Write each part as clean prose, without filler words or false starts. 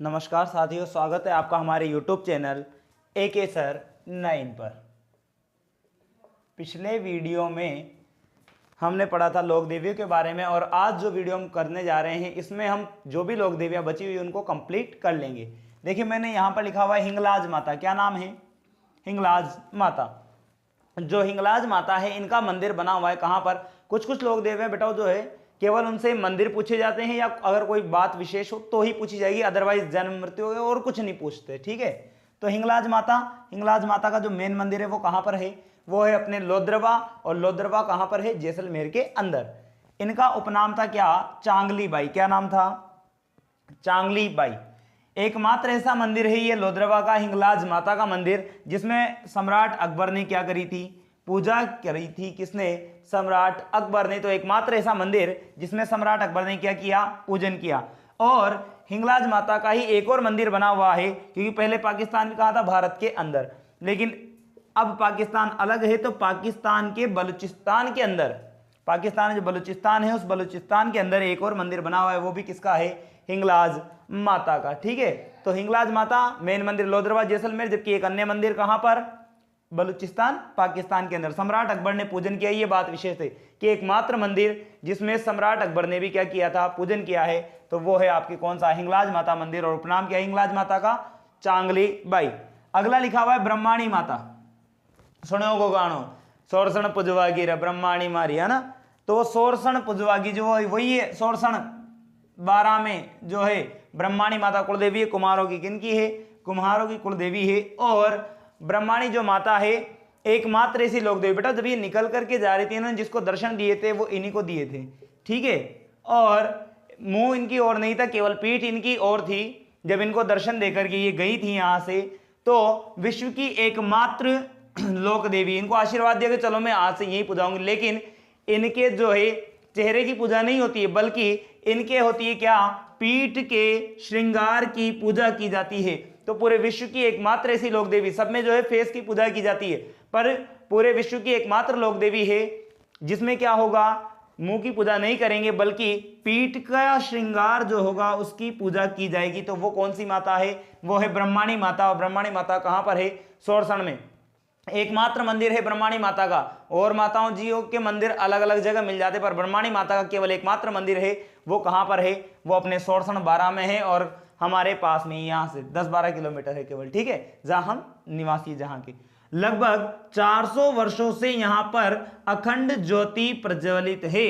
नमस्कार साथियों, स्वागत है आपका हमारे YouTube चैनल AK सर 9 पर। पिछले वीडियो में हमने पढ़ा था लोक देवियों के बारे में और आज जो वीडियो हम करने जा रहे हैं इसमें हम जो भी लोक देवियाँ बची हुई उनको कंप्लीट कर लेंगे। देखिए मैंने यहाँ पर लिखा हुआ है हिंगलाज माता। क्या नाम है? हिंगलाज माता। जो हिंगलाज माता है इनका मंदिर बना हुआ है कहाँ पर? कुछ लोक देवियाँ बेटा जो है केवल उनसे मंदिर पूछे जाते हैं या अगर कोई बात विशेष हो तो ही पूछी जाएगी, अदरवाइज जन्म मृत्यु हो और कुछ नहीं पूछते। ठीक है, तो हिंगलाज माता का जो मेन मंदिर है वो कहाँ पर है? वो है अपने लोद्रवा, और लोद्रवा कहाँ पर है? जैसलमेर के अंदर। इनका उपनाम था क्या? चांगली बाई। क्या नाम था? चांगली बाई। एकमात्र ऐसा मंदिर है ये लोद्रवा का, हिंगलाज माता का मंदिर, जिसमें सम्राट अकबर ने क्या करी थी? पूजा करी थी। किसने? सम्राट अकबर ने। तो एकमात्र ऐसा मंदिर जिसमें सम्राट अकबर ने क्या किया? पूजन किया। और हिंगलाज माता का ही एक और मंदिर बना हुआ है, क्योंकि पहले पाकिस्तान में कहा था भारत के अंदर, लेकिन अब पाकिस्तान अलग है, तो पाकिस्तान के बलूचिस्तान के अंदर, पाकिस्तान जो बलूचिस्तान है उस बलूचिस्तान के अंदर एक और मंदिर बना हुआ है, वो भी किसका है? हिंगलाज माता का। ठीक है, तो हिंगलाज माता मेन मंदिर लोद्रवा जैसलमेर, जबकि एक अन्य मंदिर कहां पर? बलूचिस्तान पाकिस्तान के अंदर। सम्राट अकबर ने पूजन किया, ये बात विशेष है कि एकमात्र मंदिर जिसमें सम्राट अकबर ने भी क्या किया था? पूजन किया है, तो वो है आपकी कौन सा? हिंगलाज माता मंदिर। और उपनाम क्या है हिंगलाज माता का? चांगली बाई। अगला लिखा हुआ है ब्रह्माणी माता। सुनो को गानो सोरसण पुजवागी रे ब्रह्माणी मारी, है ना? तो सोरसण पुजवागी जो वही है, सोरसण 12 में जो है ब्रह्माणी माता कुलदेवी है। कुम्हारों की किनकी है? कुम्हारों की कुलदेवी है। और ब्रह्माणी जो माता है एकमात्र ऐसी लोक देवी बेटा, जब ये निकल करके जा रही थी ना, जिसको दर्शन दिए थे वो इन्हीं को दिए थे। ठीक है, और मुंह इनकी ओर नहीं था, केवल पीठ इनकी ओर थी। जब इनको दर्शन देकर के ये गई थी यहां से, तो विश्व की एकमात्र लोक देवी, इनको आशीर्वाद दिया कि चलो मैं आज से यही पूजाऊंगी। लेकिन इनके जो है चेहरे की पूजा नहीं होती है, बल्कि इनके होती है क्या? पीठ के श्रृंगार की पूजा की जाती है। तो पूरे विश्व की एकमात्र ऐसी लोक देवी, सब में जो है फेस की पूजा की जाती है, पर पूरे विश्व की एकमात्र लोक देवी है जिसमें क्या होगा? मुंह की पूजा नहीं करेंगे, बल्कि पीठ का श्रृंगार जो होगा उसकी पूजा की जाएगी। तो वो कौन सी माता है? वो है ब्रह्माणी माता। और ब्रह्माणी माता कहां पर है? सोरसण में। एकमात्र मंदिर है ब्रह्माणी माता का। और माताओं जी के मंदिर अलग अलग जगह मिल जाते, पर ब्रह्माणी माता का केवल एकमात्र मंदिर है। वो कहां पर है? वो अपने सोरसण 12 में है, और हमारे पास में यहाँ से 10-12 किलोमीटर है केवल। ठीक है, जहां हम निवासी, जहां के लगभग 400 वर्षों से यहां पर अखंड ज्योति प्रज्वलित है।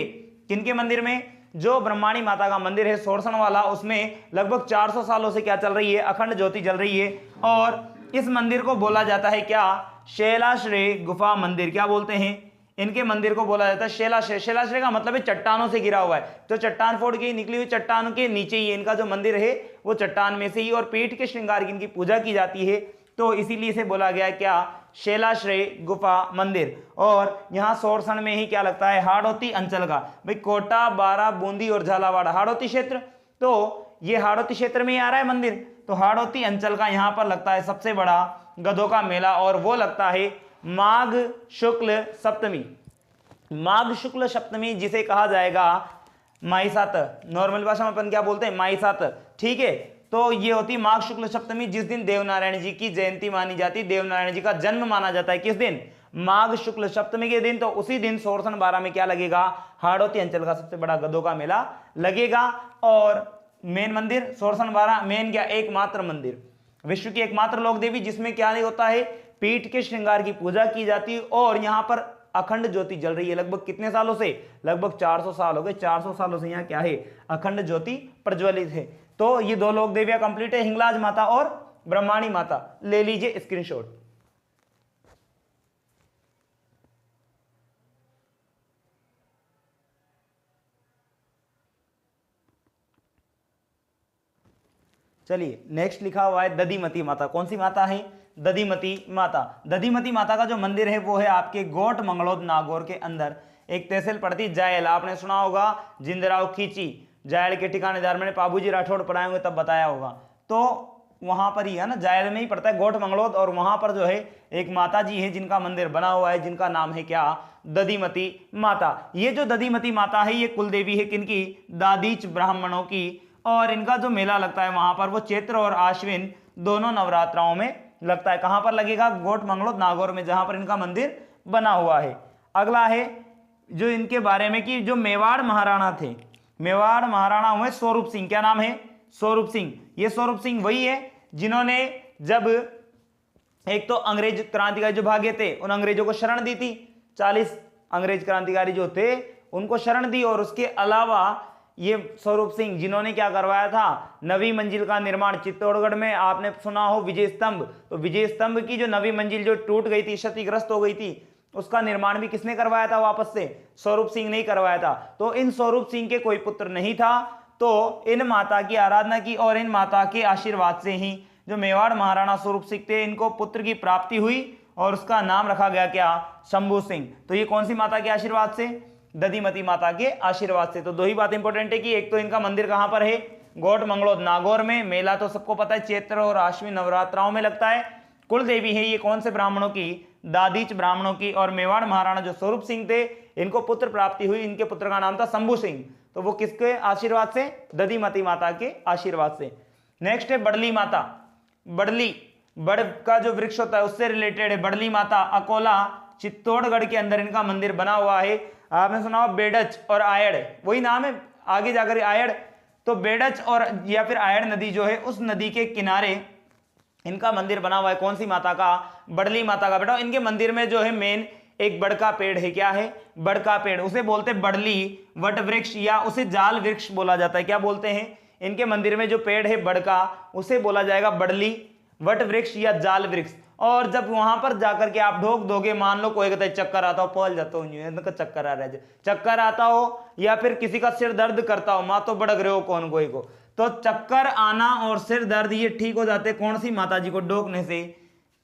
किनके मंदिर में? जो ब्रह्माणी माता का मंदिर है सोरसण वाला, उसमें लगभग 400 सालों से क्या चल रही है? अखंड ज्योति जल रही है। और इस मंदिर को बोला जाता है क्या? शैलाश्रय गुफा मंदिर। क्या बोलते हैं? इनके मंदिर को बोला जाता है शैलाश्रय। शैलाश्रय का मतलब है चट्टानों से घिरा हुआ है, तो चट्टान फोड़ के निकली हुई चट्टान के नीचे ही इनका जो मंदिर है वो चट्टान में से ही, और पीठ के श्रृंगार की इनकी पूजा की जाती है, तो इसीलिए इसे बोला गया क्या? शैलाश्रय गुफा मंदिर। और यहाँ सोरसण में ही क्या लगता है? हाड़ौती अंचल का, भाई कोटा, बारा, बूंदी और झालावाड़ हाड़ौती क्षेत्र, तो ये हाड़ौती क्षेत्र में ही आ रहा है मंदिर। तो हाड़ौती अंचल का यहाँ पर लगता है सबसे बड़ा गधों का मेला, और वो लगता है माघ शुक्ल सप्तमी। माघ शुक्ल सप्तमी जिसे कहा जाएगा माई सात, नॉर्मल भाषा में अपन क्या बोलते हैं? माई सात। ठीक है, तो ये होती माघ शुक्ल सप्तमी, जिस दिन देवनारायण जी की जयंती मानी जाती, देवनारायण जी का जन्म माना जाता है। किस दिन? माघ शुक्ल सप्तमी के दिन। तो उसी दिन सोरसण 12 में क्या लगेगा? हाड़ौती अंचल का सबसे बड़ा गधों का मेला लगेगा। और मेन मंदिर सोरसण 12, मेन क्या? एकमात्र मंदिर, विश्व की एकमात्र लोक देवी, जिसमें क्या नहीं होता है? पीठ के श्रृंगार की पूजा की जाती है। और यहाँ पर अखंड ज्योति जल रही है लगभग कितने सालों से? लगभग 400 साल हो गए। 400 सालों से यहाँ क्या है? अखंड ज्योति प्रज्वलित है। तो ये दो लोक देवियां कंप्लीट है, हिंगलाज माता और ब्रह्माणी माता। ले लीजिए स्क्रीनशॉट। चलिए नेक्स्ट लिखा हुआ है दधिमती माता। कौन सी माता है? दधिमती माता। दधिमती माता का जो मंदिर है वो है आपके गोट मंगलोद नागौर के अंदर, एक तहसील पड़ती जायल। आपने सुना होगा जिंदराव खींची, जायल के ठिकानेदार, मैंने पाबूजी राठौड़ पढ़ाए होंगे तब बताया होगा। तो वहां पर ही है ना, जायल में ही पड़ता है गोट मंगलोद, और वहां पर जो है एक माता जी है जिनका मंदिर बना हुआ है, जिनका नाम है क्या? दधिमती माता। ये जो दधिमती माता है ये कुलदेवी है किनकी? दादीच ब्राह्मणों की। और इनका जो मेला लगता है वहां पर वो चैत्र और आश्विन दोनों नवरात्राओं में लगता है। कहां पर लगेगा? गोट मंगलोद नागौर में, जहां पर इनका मंदिर बना हुआ है। अगला है जो इनके बारे में कि जो मेवाड़ महाराणा थे, मेवाड़ महाराणा हुए स्वरूप सिंह। क्या नाम है? स्वरूप सिंह। ये स्वरूप सिंह वही है जिन्होंने जब एक तो अंग्रेज क्रांतिकारी जो भागे थे उन अंग्रेजों को शरण दी थी, 40 अंग्रेज क्रांतिकारी जो थे उनको शरण दी, और उसके अलावा ये स्वरूप सिंह जिन्होंने क्या करवाया था, नवी मंजिल का निर्माण चित्तौड़गढ़ में। आपने सुना हो विजय स्तंभ, तो विजय स्तंभ की जो नवी मंजिल जो टूट गई थी, क्षतिग्रस्त हो गई थी, उसका निर्माण भी किसने करवाया था वापस से? स्वरूप सिंह ने ही करवाया था। तो इन स्वरूप सिंह के कोई पुत्र नहीं था, तो इन माता की आराधना की और इन माता के आशीर्वाद से ही जो मेवाड़ महाराणा स्वरूप सिंह थे इनको पुत्र की प्राप्ति हुई और उसका नाम रखा गया क्या? शंभू सिंह। तो ये कौन सी माता के आशीर्वाद से? दधिमती माता के आशीर्वाद से। तो दो ही बात इंपॉर्टेंट है कि एक तो इनका मंदिर कहां पर है? गोट मंगलोद नागौर में। मेला तो सबको पता है चैत्र और आश्विन नवरात्राओं में लगता है। कुल देवी है ये कौन से ब्राह्मणों की? दादीच ब्राह्मणों की। और मेवाड़ महाराणा जो स्वरूप सिंह थे इनको पुत्र प्राप्ति हुई, इनके पुत्र का नाम था शंभू सिंह। तो वो किसके आशीर्वाद से? दधिमती माता के आशीर्वाद से। नेक्स्ट है बड़ली माता। बड़ली, बड़ का जो वृक्ष होता है उससे रिलेटेड है बड़ली माता। अकोला चित्तौड़गढ़ के अंदर इनका मंदिर बना हुआ है। आपने सुना हो बेडच और आयड़, वही नाम है आगे जाकर आयड़। तो बेडच और या फिर आयड़ नदी जो है उस नदी के किनारे इनका मंदिर बना हुआ है। कौन सी माता का? बड़ली माता का। बेटा इनके मंदिर में जो है मेन एक बड़ का पेड़ है। क्या है? बड़ का पेड़। उसे बोलते बड़ली वट वृक्ष या उसे जाल वृक्ष बोला जाता है। क्या बोलते हैं? इनके मंदिर में जो पेड़ है बड़ का उसे बोला जाएगा बड़ली वट वृक्ष या जाल वृक्ष। और जब वहां पर जाकर के आप ढोक दोगे, मान लो कोई कहता है चक्कर आता हो, पहल जाता हो, चक्कर आ रहा है, चक्कर आता हो या फिर किसी का सिर दर्द करता हो, माँ तो बड़क रहे हो कौन कोई को, तो चक्कर आना और सिर दर्द ये ठीक हो जाते कौन सी माता जी को ढोकने से?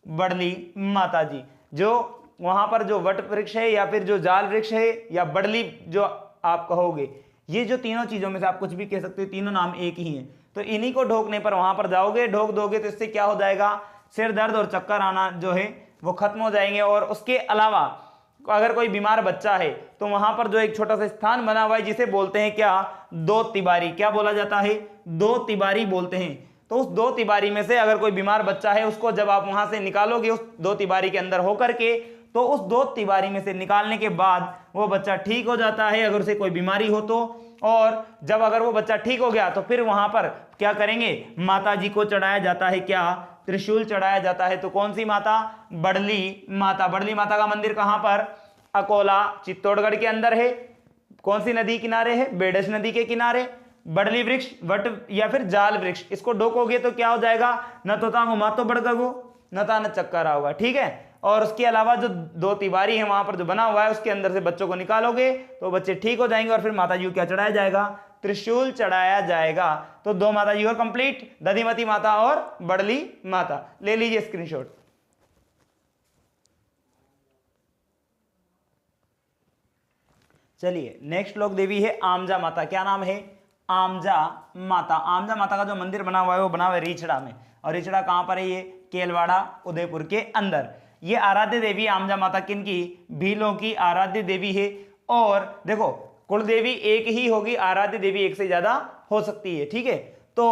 बड़ली माता जी। जो वहां पर जो वट वृक्ष है या फिर जो जाल वृक्ष है या बड़ली जो आप कहोगे, ये जो तीनों चीजों में से आप कुछ भी कह सकते हो, तीनों नाम एक ही हैं। तो इन्हीं को ढोकने पर वहां पर जाओगे, ढोक दोगे तो इससे क्या हो जाएगा? सिर दर्द और चक्कर आना जो है वो खत्म हो जाएंगे। और उसके अलावा अगर कोई बीमार बच्चा है तो वहां पर जो एक छोटा सा स्थान बना हुआ है जिसे बोलते हैं क्या? दो तिबारी। क्या बोला जाता है? दो तिबारी बोलते हैं। तो उस दो तिबारी में से अगर कोई बीमार बच्चा है उसको जब आप वहां से निकालोगे उस दो तिबारी के अंदर होकर के, तो उस दो तिबारी में से निकालने के बाद वो बच्चा ठीक हो जाता है अगर उसे कोई बीमारी हो तो। और जब अगर वो बच्चा ठीक हो गया तो फिर वहां पर क्या करेंगे? माता जी को चढ़ाया जाता है क्या? त्रिशूल चढ़ाया जाता है। तो कौन सी माता? बड़ली माता। बड़ली माता का मंदिर कहां पर? अकोला चित्तौड़गढ़ के अंदर है। कौन सी नदी किनारे है? बेडस नदी के किनारे। बड़ली वृक्ष वट या फिर जाल वृक्ष, इसको ढोकोगे तो क्या हो जाएगा? न तो तांगो माँ तो बड़कगो न ता न चक्कर आओगा। ठीक है। और उसके अलावा जो दो तिबारी है वहां पर जो बना हुआ है उसके अंदर से बच्चों को निकालोगे तो बच्चे ठीक हो जाएंगे। और फिर माता जी को क्या चढ़ाया जाएगा? त्रिशूल चढ़ाया जाएगा। तो दो माता जी और कंप्लीट, दधिमती माता और बड़ली माता। ले लीजिए स्क्रीनशॉट। चलिए नेक्स्ट लोक देवी है आमजा माता। क्या नाम है? आमजा माता। आमजा माता का जो मंदिर बना हुआ है वो बना हुआ है रीछड़ा में। और रीछड़ा कहां पर है? ये केलवाड़ा उदयपुर के अंदर। ये आराध्य देवी आमजा माता किन की? भीलों की आराध्य देवी है। और देखो कुल देवी एक ही होगी, आराध्य देवी एक से ज्यादा हो सकती है। ठीक है। तो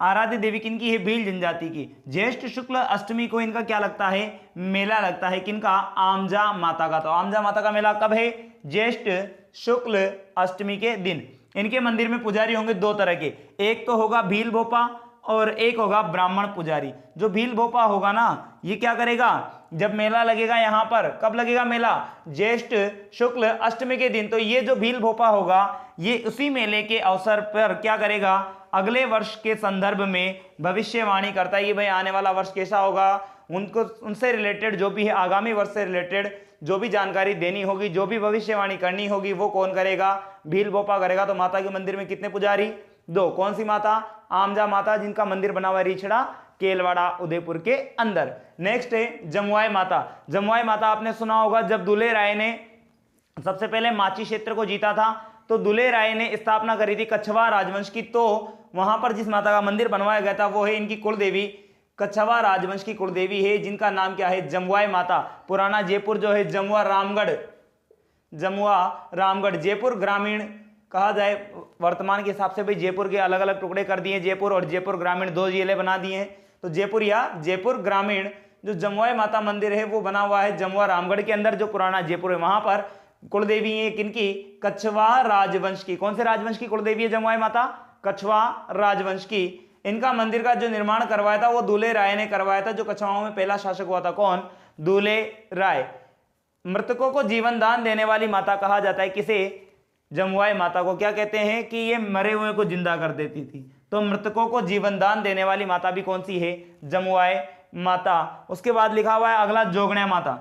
आराध्य देवी किनकी है? भील जनजाति की। ज्येष्ठ शुक्ल अष्टमी को इनका क्या लगता है? मेला लगता है। किनका? आमजा माता का। तो आमजा माता का मेला कब है? ज्येष्ठ शुक्ल अष्टमी के दिन। इनके मंदिर में पुजारी होंगे दो तरह के, एक तो होगा भील भोपा और एक होगा ब्राह्मण पुजारी। जो भील भोपा होगा ना ये क्या करेगा? जब मेला लगेगा यहां पर, कब लगेगा मेला? ज्येष्ठ शुक्ल अष्टमी के दिन। तो ये जो भील भोपा होगा ये उसी मेले के अवसर पर क्या करेगा? अगले वर्ष के संदर्भ में भविष्यवाणी करता है कि भाई आने वाला वर्ष कैसा होगा, उनको उनसे रिलेटेड जो भी है आगामी वर्ष से रिलेटेड जो भी जानकारी देनी होगी, जो भी भविष्यवाणी करनी होगी वो कौन करेगा? भील भोपा करेगा। तो माता के मंदिर में कितने पुजारी? दो। कौन सी माता? आमजा माता, जिनका मंदिर बना हुआ है रीछड़ा केलवाड़ा उदयपुर के अंदर। नेक्स्ट है जमुआई माता। जमुआई माता आपने सुना होगा, जब दुले राय ने सबसे पहले माची क्षेत्र को जीता था तो दुले राय ने स्थापना करी थी कछवा राजवंश की। तो वहां पर जिस माता का मंदिर बनवाया गया था वो है इनकी कुल देवी, कछवा राजवंश की कुल देवी है जिनका नाम क्या है? जमुआई माता। पुराना जयपुर जो है जमुआ रामगढ़, जमुआ रामगढ़ जयपुर ग्रामीण कहा जाए वर्तमान के हिसाब से भाई जयपुर के अलग अलग टुकड़े कर दिए, जयपुर और जयपुर ग्रामीण 2 जिले बना दिए हैं। तो जयपुर या जयपुर ग्रामीण जो जमुआई माता मंदिर है वो बना हुआ है जमुआ रामगढ़ के अंदर, जो पुराना जयपुर है वहां पर कुलदेवी है किनकी, कछवा राजवंश की। कौन से राजवंश की कुलदेवी है जमुआई माता, कछवा राजवंश की। इनका मंदिर का जो निर्माण करवाया था वो दूल्हे राय ने करवाया था, जो कछवाओं में पहला शासक हुआ था। कौन, दूल्हे राय। मृतकों को जीवन दान देने वाली माता कहा जाता है किसे, जमुआई माता को। क्या कहते हैं कि ये मरे हुए को जिंदा कर देती थी। तो मृतकों को जीवन दान देने वाली माता भी कौन सी है, जमुआई माता। उसके बाद लिखा हुआ है अगला जोगण्या माता।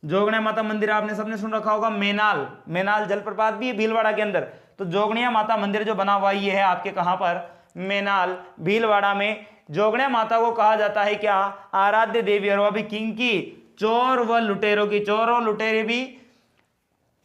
जोगण्या माता मंदिर आपने सबने सुन रखा होगा, मेनाल जलप्रपात भी है भीलवाड़ा के अंदर। तो जोगण्या माता मंदिर जो बना हुआ ये है आपके कहां पर, मेनाल भीलवाड़ा में। जोगण्या माता को कहा जाता है क्या, आराध्य देवी। और वह भी किंग की, चोर व लुटेरों की। चोर और लुटेरे भी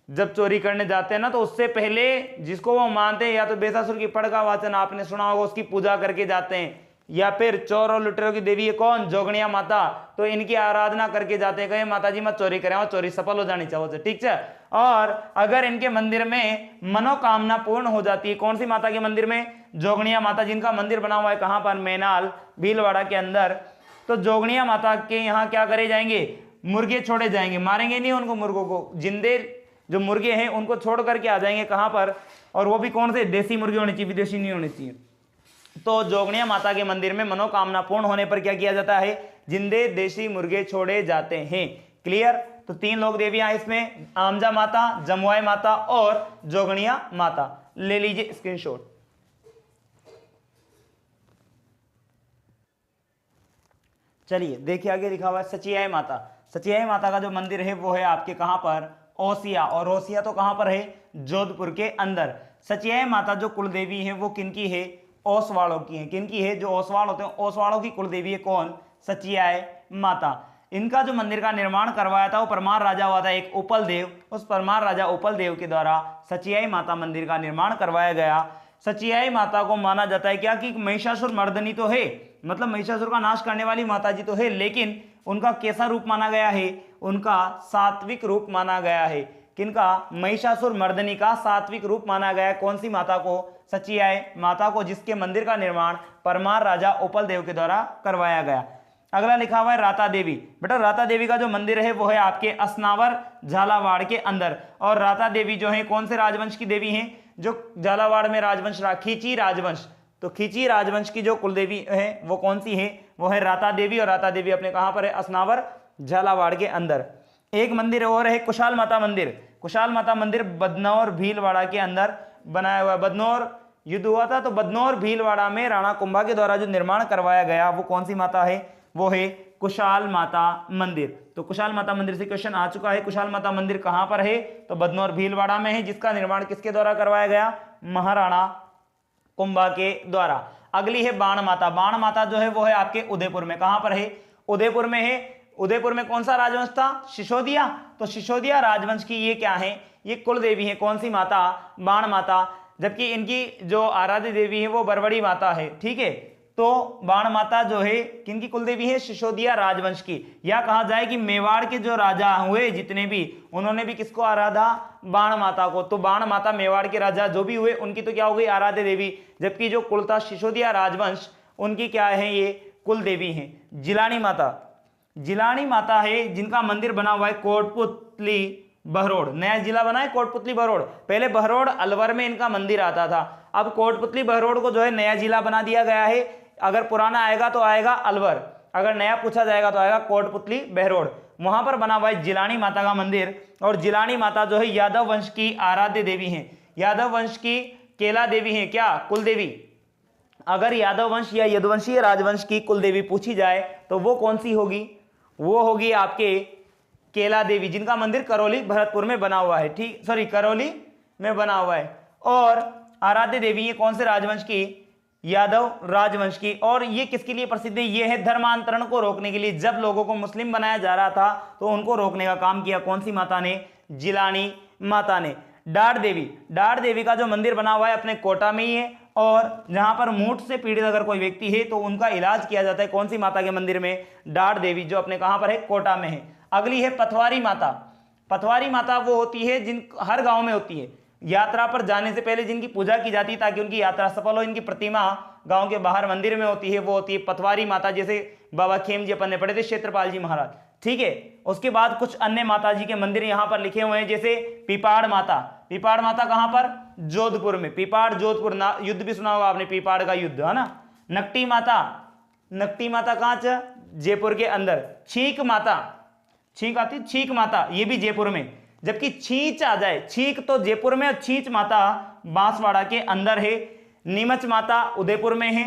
जब चोरी करने जाते हैं ना, तो उससे पहले जिसको वो मानते हैं, या तो बेसासुर की पढ़ का वाचन आपने सुना होगा, उसकी पूजा करके जाते हैं, या फिर चोर और लुटेरों की देवी है कौन, जोगण्या माता। तो इनकी आराधना करके जाते हैं, कहे माता जी मत चोरी करें, और चोरी सफल हो जानी चाहिए, ठीक है। और अगर इनके मंदिर में मनोकामना पूर्ण हो जाती है, कौन सी माता के मंदिर में, जोगण्या माता, जिनका मंदिर बना हुआ है कहां पर, मेनाल भीलवाड़ा के अंदर। तो जोगण्या माता के यहाँ क्या करे जाएंगे, मुर्गे छोड़े जाएंगे, मारेंगे नहीं उनको, मुर्गों को, जिंदे जो मुर्गे हैं उनको छोड़ करके आ जाएंगे कहां पर, और वो भी कौन से, देसी मुर्गे होने चाहिए, विदेशी नहीं होने चाहिए। तो जोगण्या माता के मंदिर में मनोकामना पूर्ण होने पर क्या किया जाता है, जिंदे देसी मुर्गे छोड़े जाते हैं। क्लियर। तो 3 लोक देवियां इसमें, आमजा माता, जमुआई माता और जोगण्या माता। ले लीजिए स्क्रीनशॉट। चलिए देखिए आगे लिखा हुआ है सचियाई माता। सचियाई माता का जो मंदिर है वो है आपके कहां पर, ओसिया। और ओसिया तो कहां पर है, जोधपुर के अंदर। सचियाई माता जो कुलदेवी है वो किनकी है, ओसवाड़ों की है। किनकी है, जो ओसवाड़ होते हैं ओसवाड़ों की कुलदेवी है कौन, सचियाई माता। इनका जो मंदिर का निर्माण करवाया था वो परमार राजा हुआ था एक उपल देव। उस परमार राजा उपल देव के द्वारा सचियाई माता मंदिर का निर्माण करवाया गया। सचियाई माता को माना जाता है क्या, कि महिषासुर मर्दनी तो है, मतलब महिषासुर का नाश करने वाली माता जी तो है, लेकिन उनका कैसा रूप माना गया है, उनका सात्विक रूप माना गया है। किनका, महिषासुर मर्दनी का सात्विक रूप माना गया है। कौन सी माता को, सचियाई माता को, जिसके मंदिर का निर्माण परमार राजा उपल देव के द्वारा करवाया गया। अगला लिखा हुआ है राता देवी। बेटा राता देवी का जो मंदिर है वो है आपके असनावर झालावाड़ के अंदर। और राता देवी जो है कौन से राजवंश की देवी हैं, जो झालावाड़ में राजवंश रहा, खींची राजवंश। तो खींची राजवंश की जो कुलदेवी है वो कौन सी है, वो है राता देवी। और राता देवी अपने कहां पर है, असनावर झालावाड़ के अंदर। एक मंदिर और है कुशाल माता मंदिर। कुशाल माता मंदिर बदनौर भीलवाड़ा के अंदर बनाया हुआ है। बदनौर युद्ध हुआ था तो बदनौर भीलवाड़ा में राणा कुंभा के द्वारा जो निर्माण करवाया गया वो कौन सी माता है, वो है कुशाल माता मंदिर। तो कुशाल माता मंदिर से क्वेश्चन आ चुका है। कुशाल माता मंदिर कहां पर है, तो बदनौर भीलवाड़ा में है, जिसका निर्माण किसके द्वारा करवाया गया, महाराणा कुंभा के द्वारा। अगली है बाण माता। बाण माता जो है वो है आपके उदयपुर में। कहां पर है, उदयपुर में है। उदयपुर में कौन सा राजवंश था, सिसोदिया। तो सिसोदिया राजवंश की ये क्या है, ये कुल देवी है। कौन सी माता, बाण माता। जबकि इनकी जो आराध्य देवी है वो बरबड़ी माता है, ठीक है। तो बाण माता जो है किनकी कुलदेवी है, सिसोदिया राजवंश की। या कहा जाए कि मेवाड़ के जो राजा हुए जितने भी, उन्होंने भी किसको आराधा, बाण माता को। तो बाण माता मेवाड़ के राजा जो भी हुए उनकी तो क्या हो गई, आराध्य देवी। जबकि जो कुल था सिसोदिया राजवंश, उनकी क्या है, ये कुल देवी है। जिलानी माता। जिलानी माता है जिनका मंदिर बना हुआ है कोटपुतली बहरोड़। नया जिला बना है कोटपुतली बहरोड़। पहले बहरोड़ अलवर में इनका मंदिर आता था, अब कोटपुतली बहरोड़ को जो है नया जिला बना दिया गया है। अगर पुराना आएगा तो आएगा अलवर, अगर नया पूछा जाएगा तो आएगा कोटपुतली बहरोड़। वहां पर बना हुआ है जिलानी माता का मंदिर। और जिलानी माता जो है यादव वंश की आराध्य देवी है। यादव वंश की केला देवी है क्या, कुल देवी। अगर यादव वंश या यदुवंशीय राजवंश की कुल देवी पूछी जाए तो वो कौन सी होगी, वो होगी आपके केला देवी, जिनका मंदिर करौली भरतपुर में बना हुआ है, ठीक, सॉरी करौली में बना हुआ है। और आराध्य देवी ये कौन से राजवंश की, यादव राजवंश की। और ये किसके लिए प्रसिद्ध है, ये है धर्मांतरण को रोकने के लिए। जब लोगों को मुस्लिम बनाया जा रहा था तो उनको रोकने का काम किया कौन सी माता ने, जिलानी माता ने। डाढ़ देवी। डाढ़ देवी का जो मंदिर बना हुआ है अपने कोटा में ही है। और जहां पर मूठ से पीड़ित अगर कोई व्यक्ति है तो उनका इलाज किया जाता है कौन सी माता के मंदिर में, डाढ़ देवी, जो अपने कहां पर है, कोटा में है। अगली है पथवारी माता। पथवारी माता वो होती है जिन हर गांव में होती है, यात्रा पर जाने से पहले जिनकी पूजा की जाती है ताकि उनकी यात्रा सफल हो, इनकी प्रतिमा गांव के बाहर मंदिर में होती है, वो होती है पथवारी माता, जैसे बाबा खेम जी अपन ने पढ़े थे, क्षेत्रपाल जी महाराज, ठीक है। उसके बाद कुछ अन्य माता जी के मंदिर यहां पर लिखे हुए हैं, जैसे पीपाड़ माता। पीपाड़ माता कहां पर? जोधपुर में। पीपाड़ जोधपुर, युद्ध भी सुना होगा आपने, पीपाड़ का युद्ध, है ना। नकटी माता, नकटी माता कहां? जयपुर के अंदर। छीक माता, छीक आती, छीक माता ये भी जयपुर में। जबकि छींच आ जाए, छीक तो जयपुर में, छींच माता बांसवाड़ा के अंदर है। नीमच माता उदयपुर में है।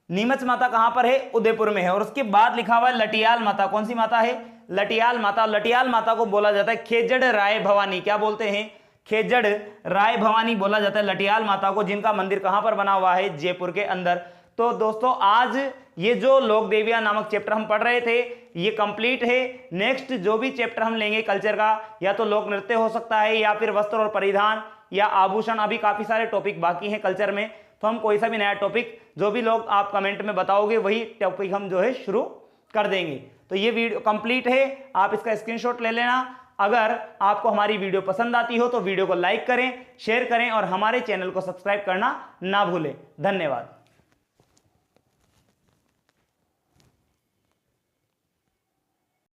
नीमच माता कहां पर है? उदयपुर में है। और उसके बाद लिखा हुआ है लटियाल माता। कौन सी माता है? लटियाल माता। लटियाल माता को बोला जाता है खेजड़ राय भवानी। क्या बोलते हैं? खेजड़ राय भवानी बोला जाता है लटियाल माता को, जिनका मंदिर कहां पर बना हुआ है? जयपुर के अंदर। तो दोस्तों आज ये जो लोक देवियां नामक चैप्टर हम पढ़ रहे थे ये कंप्लीट है। नेक्स्ट जो भी चैप्टर हम लेंगे कल्चर का, या तो लोक नृत्य हो सकता है, या फिर वस्त्र और परिधान, या आभूषण, अभी काफी सारे टॉपिक बाकी हैं कल्चर में। तो हम कोई सा भी नया टॉपिक जो भी लोग आप कमेंट में बताओगे वही टॉपिक हम जो है शुरू कर देंगे। तो ये वीडियो कंप्लीट है, आप इसका स्क्रीनशॉट ले लेना। अगर आपको हमारी वीडियो पसंद आती हो तो वीडियो को लाइक करें, शेयर करें और हमारे चैनल को सब्सक्राइब करना ना भूलें। धन्यवाद।